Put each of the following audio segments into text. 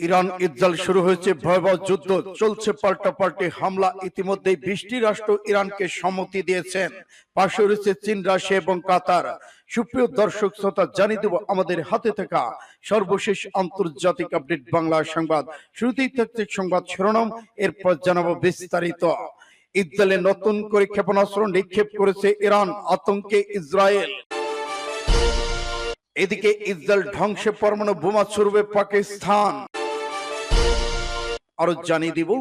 Iran Israel শুরু হয়েছে ভয়াবহ যুদ্ধ, চলছে পাল্টাপাল্টি হামলা। ইতিমধ্যেই 20টি রাষ্ট্র ইরানকে সম্মতি দিয়েছেন, পাশে রয়েছে চীন, রাশিয়া এবং কাতার। সুপ্রিয় দর্শক শ্রোতা, জানিয়ে দেব আমাদের হাতে থাকা সর্বশেষ আন্তর্জাতিক আপডেট বাংলা সংবাদ। শুরুতেই থাকছে সংবাদ শিরোনাম, এরপর জানাবো বিস্তারিত। ইসরায়েলে নতুন করে ক্ষেপণাস্ত্র নিক্ষেপ করেছে ইরান, আতঙ্কে ইসরায়েল। এদিকে ইসরায়েল ধ্বংসে পরমাণু বোমা ছুড়বে পাকিস্তান। আরো জানিয়ে দিব,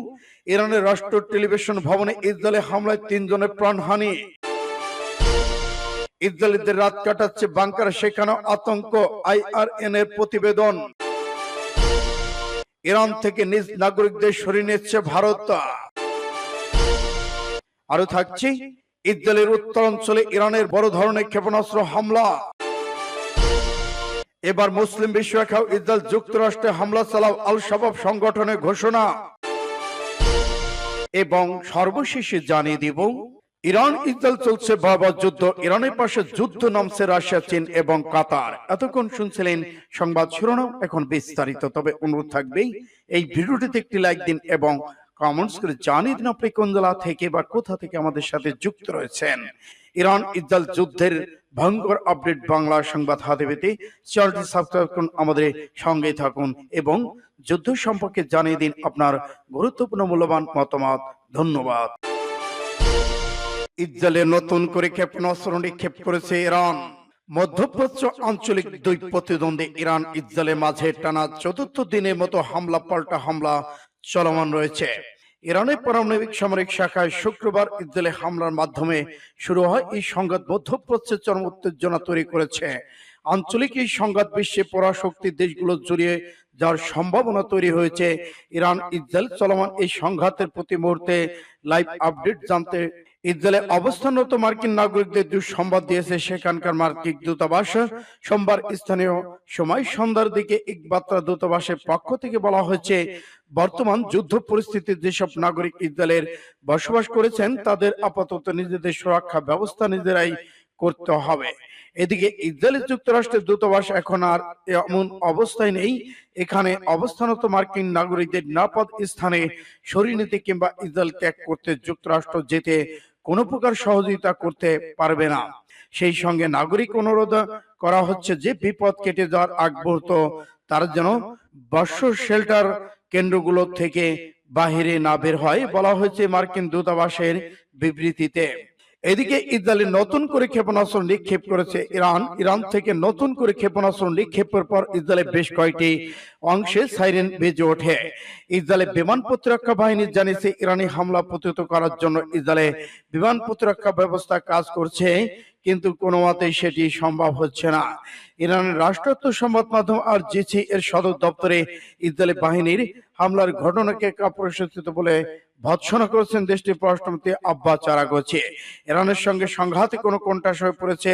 ইরানের রাষ্ট্র টেলিভিশন ভবনে ইসরায়েলে হামলায় 3 জনের প্রাণহানি। ইসরায়েলিদের রাত কাটাচ্ছে বাংকার, সেখানে আতঙ্ক। IRN এর প্রতিবেদন। ইরান থেকে নিজ নাগরিকদের সরিয়ে নিচ্ছে ভারত। আরো থাকছে, ইসরায়েলের উত্তরাঞ্চলে ইরানের বড় ধরনের ক্ষেপণাস্ত্র হামলা। এবার মুসলিম বিশ্ব রেখাও ইসরায়েল যুক্তরাষ্ট্রে হামলা চালাও আল শাবাব সংগঠনের ঘোষণা। এবং সর্বশেষে জানিয়ে দিব, ইরান ইসরায়েল চলছে ভয়াবহ যুদ্ধ, ইরানের পাশে যুদ্ধ নামছে রাশিয়া, চীন এবং কাতার। এতক্ষণ শুনছিলেন সংবাদ শিরোনাম, এখন বিস্তারিত। তবে অনুরোধ থাকবেই, এই ভিডিওটিতে একটি লাইক দিন এবং কমেন্টস করে জানিয়ে দিন আপনি কোন জেলা থেকে বা কোথা থেকে আমাদের সাথে যুক্ত রয়েছেন। ইরান ইসরায়েল যুদ্ধের ভয়ঙ্কর আপডেট বাংলা সংবাদ হাতে পেতে চ্যানেলটি সাবস্ক্রাইব করুন, আমাদের সঙ্গেই থাকুন এবং যুদ্ধ সম্পর্কে জানিয়ে দিন আপনার গুরুত্বপূর্ণ মূল্যবান মতামত। ধন্যবাদ। ইসরায়েলে নতুন করে ক্ষেপণাস্ত্র নিক্ষেপ করেছে ইরান। মধ্যপ্রাচ্য আঞ্চলিক দুই প্রতিদ্বন্দ্বী ইরান ইসরায়েলের মাঝে টানা ৪র্থ দিনের মতো হামলা পাল্টা হামলা চলমান রয়েছে। ইরানের পারমাণবিক সামরিক শাখায় শুক্রবার ইসরায়েলে হামলার মাধ্যমে শুরু হয় এই সংঘাত মধ্যপ্রাচ্যে চরম উত্তেজনা তৈরি করেছে। আঞ্চলিক এই সংঘাত বিশ্বে পরাশক্তি দেশগুলো জড়িয়ে যাওয়ার সম্ভাবনা তৈরি হয়েছে। ইরান ইসরায়েল চলমান এই সংঘাতের প্রতি মুহূর্তে লাইভ আপডেট জানতে ইসরায়েলে অবস্থানরত মার্কিন নাগরিকদের দুঃসংবাদ দিয়েছে সেখানকার মার্কিন দূতাবাস। সোমবার স্থানীয় সময় সন্ধ্যার দিকে এক বার্তা দূতাবাসের পক্ষ থেকে বলা হয়েছে, বর্তমান যুদ্ধ পরিস্থিতিতে যেসব নাগরিক ইসরায়েলের বসবাস করেছেন তাদের আপাতত নিজেদের সুরক্ষা ব্যবস্থা নিজেরাই করতে হবে। এদিকে ইসরায়েল যুক্তরাষ্ট্রের দূতাবাস এখন আর এমন অবস্থায় নেই, এখানে অবস্থানরত মার্কিন নাগরিকদের নিরাপদ স্থানে সরিয়ে নিতে কিংবা ইসরায়েল ত্যাগ করতে যুক্তরাষ্ট্র যেতে কোনো প্রকার সহযোগিতা করতে পারবে না। সেই সঙ্গে নাগরিক অনুরোধ করা হচ্ছে যে বিপদ কেটে যাওয়ার আগ মুহূর্ত তারা যেন বর্ষ শেল্টার কেন্দ্রগুলো থেকে বাহিরে না বের হয়, বলা হয়েছে মার্কিন দূতাবাসের বিবৃতিতে। এদিকে ইসরায়েল নতুন করে ক্ষেপণাস্ত্র নিক্ষেপ করেছে ইরান। ইরান থেকে নতুন করে ক্ষেপণাস্ত্র নিক্ষেপের পর ইসরায়েলের বেশ কয়েকটি অংশে সাইরেন বেজে ওঠে। ইসরায়েলের বিমান প্রতিরক্ষা বাহিনী জানিয়েছে ইরানি হামলা প্রতিহত করার জন্য ইসরায়েলের বিমান প্রতিরক্ষা ব্যবস্থা কাজ করছে, কিন্তু কোনো মতেই সেটি সম্ভব হচ্ছে না। ইরানের রাষ্ট্রায়ত্ত সংবাদ মাধ্যম RGC এর সদর দপ্তরে ইসরায়েলি বাহিনীর হামলার ঘটনাকে অপ্রত্যাশিত বলে ভৎসনা করেছেন দেশটির পররাষ্ট্রমন্ত্রী আব্বাস আরাগচি। ইরানের সঙ্গে সংঘাতে কোনো কোণঠাসা হয়ে পড়েছে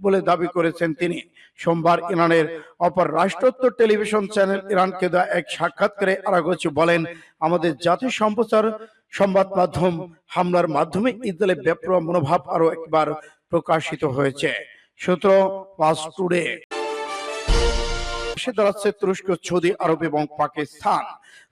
বলে দাবি করেছেন তিনি। সোমবার ইরানের অপর রাষ্ট্রায়ত্ত টেলিভিশন চ্যানেল ইরানকে দেওয়া এক সাক্ষাৎকারে আরাগচি বলেন, আমাদের জাতীয় সম্প্রচার সংবাদ মাধ্যম হামলার মাধ্যমে ইসরায়েলের বেপরোয়া মনোভাব আরো একবার প্রকাশিত হয়েছে। সূত্র পাস টুডে। দাঁড়াচ্ছে তুরস্ক, সৌদি আরব এবং পাকিস্তান।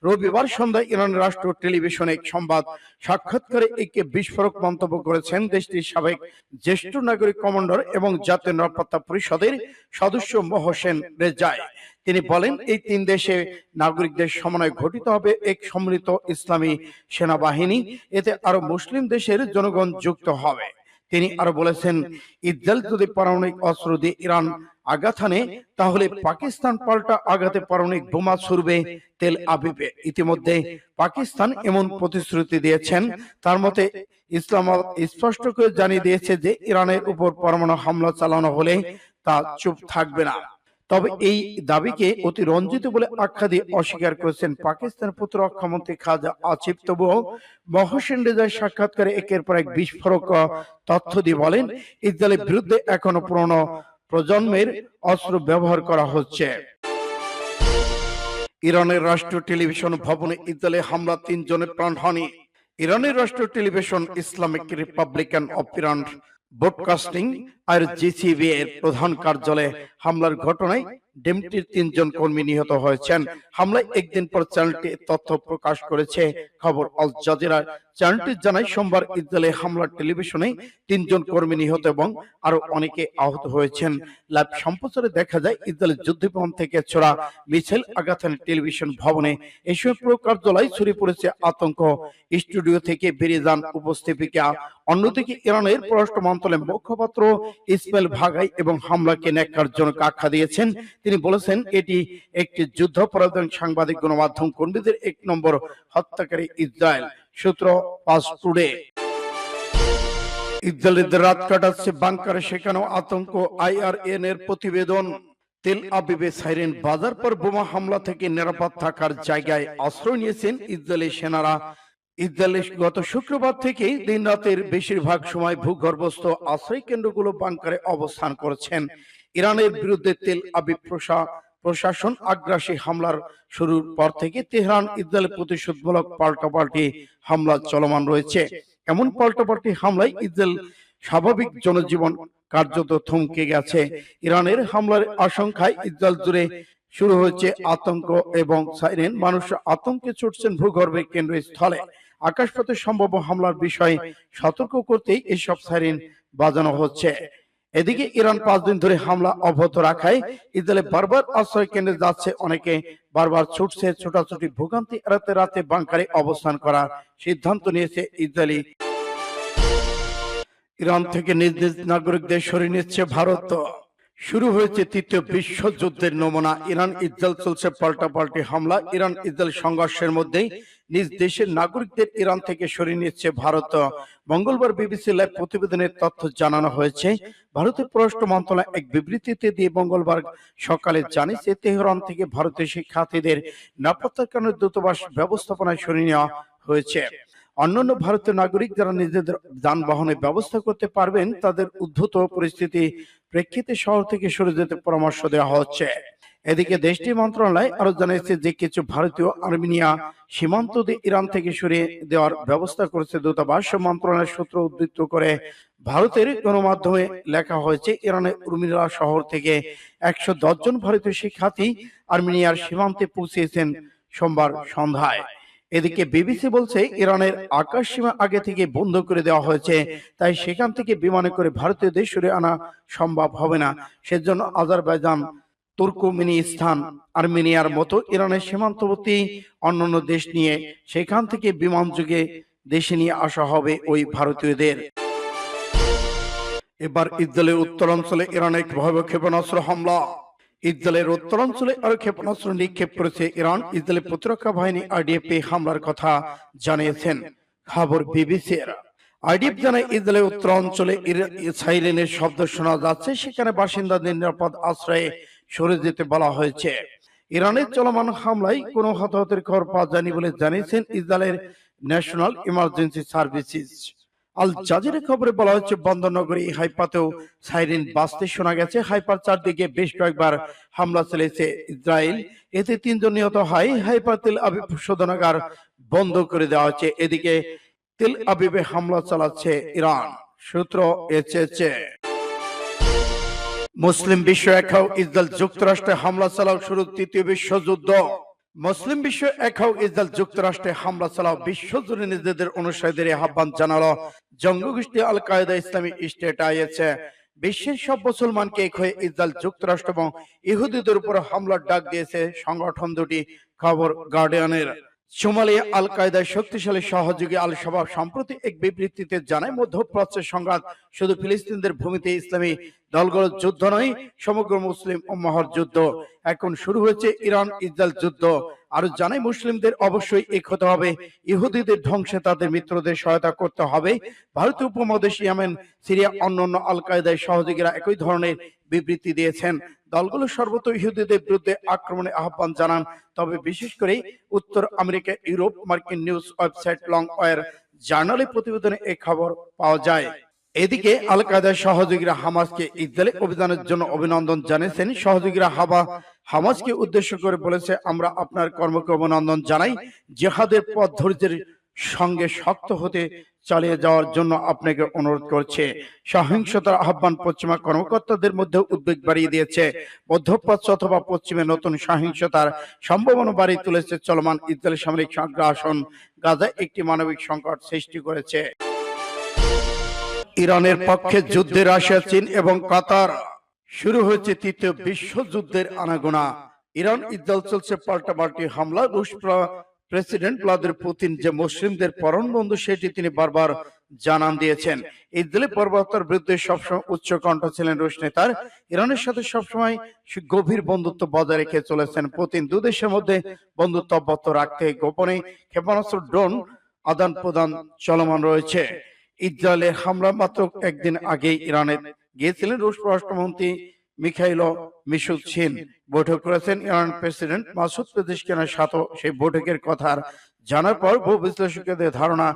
রবিবার সন্ধ্যায় ইরানের রাষ্ট্র টেলিভিশনে এক সংবাদ সাক্ষাৎকারে একে বিস্ফোরক মন্তব্য করেছেন দেশটির সাবেক জ্যেষ্ঠ নাগরিক কমান্ডার এবং জাতীয় নিরাপত্তা পরিষদের সদস্য মোহসেন রেজাই। তিনি বলেন, এই 3 দেশে নাগরিকদের সমন্বয়ে গঠিত হবে এক সম্মিলিত ইসলামী সেনাবাহিনী, এতে আরো মুসলিম দেশের জনগণ যুক্ত হবে। তিনি আরো বলেছেন, ইসরায়েল যদি পারমাণবিক অস্ত্র দিয়ে ইরান আঘাত হানে তাহলে পাকিস্তান পাল্টা আঘাতে পারমাণবিক বোমা ছুড়বে তেল আবিবে। ইতিমধ্যে পাকিস্তান এমন প্রতিশ্রুতি দিয়েছেন। তার মতে ইসলামাবাদ স্পষ্ট করে জানিয়ে দিয়েছে যে ইরানের উপর পরমাণু হামলা চালানো হলে তা চুপ থাকবে না। তবে এই দাবিকে অতি রঞ্জিত বলে আখ্যা দিয়ে অস্বীকার করেছেন পাকিস্তানের প্রতিরক্ষা মন্ত্রী খাজা আসিফ। তবুও মোহসেন রেজাই সাক্ষাৎকারে একের পর এক বিস্ফোরক তথ্য দিয়ে বলেন, ইসরায়েলের বিরুদ্ধে এখনো পুরনো প্রজন্মের অস্ত্র ব্যবহার করা হচ্ছে। ইরানের রাষ্ট্রীয় টেলিভিশন ভবনে ইসরায়েলে হামলা 3 জনের প্রাণহানি। ইরানের রাষ্ট্রীয় television Islamic Republican of Iran broadcasting RGCB এর প্রধান কার্যালয়ে হামলার ঘটনায় ডিমটির 3 জন কর্মী নিহত হয়েছেন। হামলায় একদিন পর চ্যানেলটি তথ্য প্রকাশ করেছে খবর আল জাজিরা। চ্যানেলটি জানায় সোমবার ইসরায়েলে হামলার টেলিভিশনে 3 জন কর্মী নিহত এবং আরো অনেকে আহত হয়েছেন। লাইভ সম্প্রচারে দেখা যায় ইসরায়েলের যুদ্ধবিমান থেকে ছোড়া মিসাইল আঘাত হানে টেলিভিশন ভবনে। এই সময় পুরো কার্যালয় ছড়িয়ে পড়েছে আতঙ্ক। স্টুডিও থেকে বেরিয়ে যান উপস্থাপিকা। অন্যদিকে ইরানের পররাষ্ট্র মন্ত্রণালয়ের মুখপাত্র ইসমাইল ভাগাই এবং হামলাকে ন্যাক্কারজনক আখ্যা দিয়েছেন। তিনি বলেছেন এটি একটি যুদ্ধাপরাধী, সাংবাদিক গণমাধ্যম কর্মীদের 1 নম্বর হত্যাকারী ইসরায়েল। সূত্র পাস টুডে। ইসরায়েলিদের রাত কাটাচ্ছে বাংকারে, সেখানেও আতঙ্ক। IRN এর প্রতিবেদন। তেল আবিবে সাইরেন বাজার পর বোমা হামলা থেকে নিরাপদ থাকার জায়গায় আশ্রয় নিয়েছেন ইসরায়েলি সেনারা। ইসরায়েলে গত শুক্রবার থেকে দিন রাতের বেশিরভাগ সময় ভূগর্ভস্থ আশ্রয় কেন্দ্রগুলো বাংকারে অবস্থান করছেন। ইরানের বিরুদ্ধে তেল আবিব প্রশাসন আগ্রাসী হামলার শুরুর পর থেকে তেহরান ইসরায়েলের প্রতিশোধমূলক পাল্টাপাল্টি হামলা চলমান রয়েছে। এমন পাল্টাপাল্টি হামলায় ইসরায়েল স্বাভাবিক জনজীবন কার্যত থমকে গেছে। ইরানের হামলার আশঙ্কায় ইসরায়েল জুড়ে শুরু হয়েছে আতঙ্ক এবং সাইরেন। মানুষ আতঙ্কে ছুটছেন ভূগর্ভের কেন্দ্রস্থলে। আকাশপথে সম্ভাব্য হামলার বিষয়ে সতর্ক করতেই এসব সাইরেন বাজানো হচ্ছে। এদিকে ইরান 5 দিন ধরে হামলা অব্যাহত রাখায় ইসরায়েলে বারবার আশ্রয় কেন্দ্রে যাচ্ছে অনেকে। বারবার ছুটছে ছোটাছুটি ভোগান্তি এড়াতে রাতে বাংকারে অবস্থান করার সিদ্ধান্ত নিয়েছে ইসরায়েলি। ইরান থেকে নিজ নিজ নাগরিকদের সরিয়ে নিচ্ছে ভারত। শুরু হয়েছে তৃতীয় বিশ্বযুদ্ধের নমুনা। ইরান ইসরায়েল চলছে পাল্টাপাল্টি হামলা। ইরান ইসরায়েল সংঘর্ষের মধ্যেই নিজ দেশের নাগরিকদের ইরান থেকে সরিয়ে নিচ্ছে ভারত। মঙ্গলবার বিবিসি লাইভ প্রতিবেদনের তথ্য জানানো হয়েছে। ভারতের পররাষ্ট্র মন্ত্রণালয় এক বিবৃতিতে দিয়ে মঙ্গলবার সকালে জানিয়েছে তেহরান থেকে ভারতীয় শিক্ষার্থীদের নিরাপত্তার কারণে দূতাবাস ব্যবস্থাপনায় সরিয়ে নেওয়া হয়েছে। অন্যান্য ভারতীয় নাগরিক যারা নিজেদের যানবাহনের ব্যবস্থা করতে পারবেন তাদের উদ্ভূত পরিস্থিতি প্রেক্ষিতে শহর থেকে সরে যেতে পরামর্শ দেওয়া হচ্ছে। এদিকে দেশটির মন্ত্রণালয় আরো জানিয়েছে যে কিছু ভারতীয় আর্মেনিয়া সীমান্ত দিয়ে ইরান থেকে সরিয়ে দেওয়ার ব্যবস্থা করেছে দূতাবাস। মন্ত্রণালয়ের সূত্র উদ্ধৃত করে ভারতের গণমাধ্যমে লেখা হয়েছে ইরানের উর্মিলা শহর থেকে 110 জন ভারতীয় শিক্ষার্থী আর্মেনিয়ার সীমান্তে পৌঁছেছেন সোমবার সন্ধ্যায়। এদিকে বিবিসি বলছে ইরানের আকাশ সীমা আগে থেকে বন্ধ করে দেওয়া হয়েছে, তাই সেখান থেকে বিমানে করে ভারতীয়দের সরিয়ে আনা সম্ভব হবে না। সেজন্য আজারবাইজান, তুর্কমেনিস্তান, আর্মেনিয়ার মতো ইরানের সীমান্তবর্তী অন্যান্য দেশ নিয়ে সেখান থেকে বিমান যোগে দেশে নিয়ে আসা হবে ওই ভারতীয়দের। এবার ইসরায়েলের উত্তরাঞ্চলে ইরানের ভয়াবহ ক্ষেপণাস্ত্র হামলা। ইসরায়েলের উত্তরাঞ্চলে আরো ক্ষেপণাস্ত্র নিক্ষেপ করেছে ইরান। ইসরায়েলের প্রতিরক্ষা বাহিনী IDF হামলার কথা জানিয়েছেন খবর বিবিসির। IDF জানায় ইসরায়েলের উত্তরাঞ্চলে সাইরেনের শব্দ শোনা যাচ্ছে, সেখানে বাসিন্দাদের নিরাপদ আশ্রয়ে সরে যেতে বলা হয়েছে। ইরানের চলমান হামলায় কোনো হতাহতের খবর পাওয়া যায়নি বলে জানিয়েছেন ইসরায়েলের national emergency services. Al Jazeera খবরে বলা হচ্ছে বন্দরনগরী হাইফাতেও সাইরেন বাজতে শোনা গেছে। হাইফার চারদিকে বেশ কয়েকবার হামলা চালিয়েছে ইসরায়েল, এতে 3 জন নিহত হয়। হাইফার তেল আবিব শোধনাগার বন্ধ করে দেওয়া হচ্ছে। এদিকে তেল আবিবে হামলা চালাচ্ছে ইরান। সূত্র HHA। মুসলিম বিশ্ব একাও ইসরায়েল যুক্তরাষ্ট্রে হামলা চালাও শুরু তৃতীয় বিশ্বযুদ্ধ। মুসলিম বিশ্ব একাও ইসরায়েল যুক্তরাষ্ট্রে হামলা চালাও বিশ্বজুড়ে নিজেদের অনুসারীদের আহ্বান জানালো জঙ্গি আল কায়েদা ইসলামী স্টেট IS। বিশ্বের সব মুসলমানকে এক হয়ে ইসরায়েল যুক্তরাষ্ট্র এবং ইহুদিদের উপর হামলার ডাক দিয়েছে সংগঠন দুটি। খবর গার্ডিয়ানের। সোমালিয়া আল কায়েদার শক্তিশালী সহযোগী আল শাবাব সম্প্রতি এক বিবৃতিতে জানায় মধ্যপ্রাচ্যের সংঘাত শুধু ফিলিস্তিনদের ভূমিতে ইসলামী দলগুলোর যুদ্ধ নয়, সমগ্র মুসলিম উম্মাহর যুদ্ধ। এখন শুরু হয়েছে ইরান ইসরায়েল যুদ্ধ। আরো জানায় মুসলিমদের অবশ্যই এক হতে হবে, ইহুদিদের ধ্বংসে তাদের মিত্রদের সহায়তা করতে হবে। ভারতীয় উপমহাদেশ, ইয়েমেন, সিরিয়া অন্যান্য আল কায়েদার সহযোগীরা একই ধরনের বিবৃতি দিয়েছেন। দলগুলো সর্বত্র ইহুদিদের বিরুদ্ধে আক্রমণের আহ্বান জানান, তবে বিশেষ করে উত্তর আমেরিকা, ইউরোপ। মার্কিন নিউজ ওয়েবসাইট লং ওয়ার জার্নালে প্রতিবেদনে এই খবর পাওয়া যায়। এদিকে আল কায়েদার সহযোগীরা হামাসকে ইসরায়েলে অভিযানের জন্য অভিনন্দন জানিয়েছেন। সহযোগীরা হামাসকে উদ্দেশ্য করে বলেছে, আমরা আপনার কর্মকে অভিনন্দন জানাই। জিহাদের পথ ধৈর্যের সঙ্গে শক্ত হতে চালিয়ে যাওয়ার জন্য আপনাকে অনুরোধ করছে। সহিংসতার আহ্বান পশ্চিমা কর্মকর্তাদের মধ্যে উদ্বেগ বাড়িয়ে দিয়েছে। মধ্যপ্রাচ্য অথবা পশ্চিমে নতুন সহিংসতার সম্ভাবনা বাড়িয়ে তুলেছে চলমান ইসরায়েলি সামরিক আগ্রাসন গাজায় একটি মানবিক সংকট সৃষ্টি করেছে। ইরানের পক্ষে যুদ্ধে রাশিয়া, চীন এবং কাতার। শুরু হয়েছে তৃতীয় বিশ্বযুদ্ধের আনাগোনা। ইরান ইসরায়েল চলছে পাল্টাপাল্টি হামলা। রুশ প্রেসিডেন্ট ভ্লাদিমির পুতিন যে মুসলিমদের পরম বন্ধু সেটি তিনি বারবার জানান দিয়েছেন। ইসরায়েলি পরবর্তীর বিরুদ্ধে সবসময় উচ্চ কণ্ঠ ছিলেন রুশ নেতার। ইরানের সাথে সবসময় গভীর বন্ধুত্ব বজায় রেখে চলেছেন পুতিন। দু দেশের মধ্যে বন্ধুত্ব অব্যাহত রাখতে গোপনে ক্ষেপণাস্ত্র, ড্রোন আদান প্রদান চলমান রয়েছে। ইসরায়েলের হামলা মাত্র একদিন আগে ইরানে গিয়েছিলেন রুশ পররাষ্ট্রমন্ত্রী মিখাইলো মিশুচিন। বৈঠক করেছেন ইরান প্রেসিডেন্ট মাসুদ পেজেশকিয়ানের সাথে। সেই বৈঠকের কথা জানার পর বহু বিশ্লেষকদের ধারণা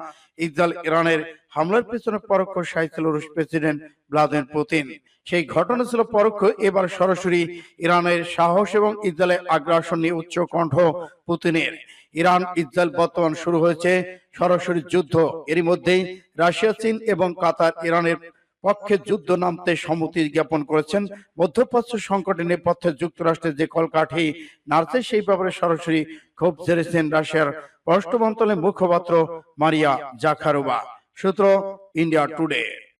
ইসরায়েল ইরানের হামলার পেছনে পরোক্ষ সায় ছিল রুশ প্রেসিডেন্ট ভ্লাদিমির পুতিন। সেই ঘটনা ছিল পরোক্ষ। এবার সরাসরি ইরানের সাহস এবং ইসরায়েলের আগ্রাসন নিয়ে উচ্চ কণ্ঠ পুতিনের। ইরান ইসরায়েল বর্তমান শুরু হয়েছে সরাসরি যুদ্ধ। এরই মধ্যেই রাশিয়া, চীন এবং কাতার ইরানের পক্ষে যুদ্ধ নামতে সম্মতি জ্ঞাপন করেছেন। মধ্যপ্রাচ্য সংকটের নেপথ্যে যুক্তরাষ্ট্রের যে কলকাঠি নাড়ছে সেই ব্যাপারে সরাসরি ক্ষোভ ঝেড়েছেন রাশিয়ার পররাষ্ট্র মন্ত্রণালয়ের মুখপাত্র মারিয়া জাখারোভা। সূত্র ইন্ডিয়া টুডে।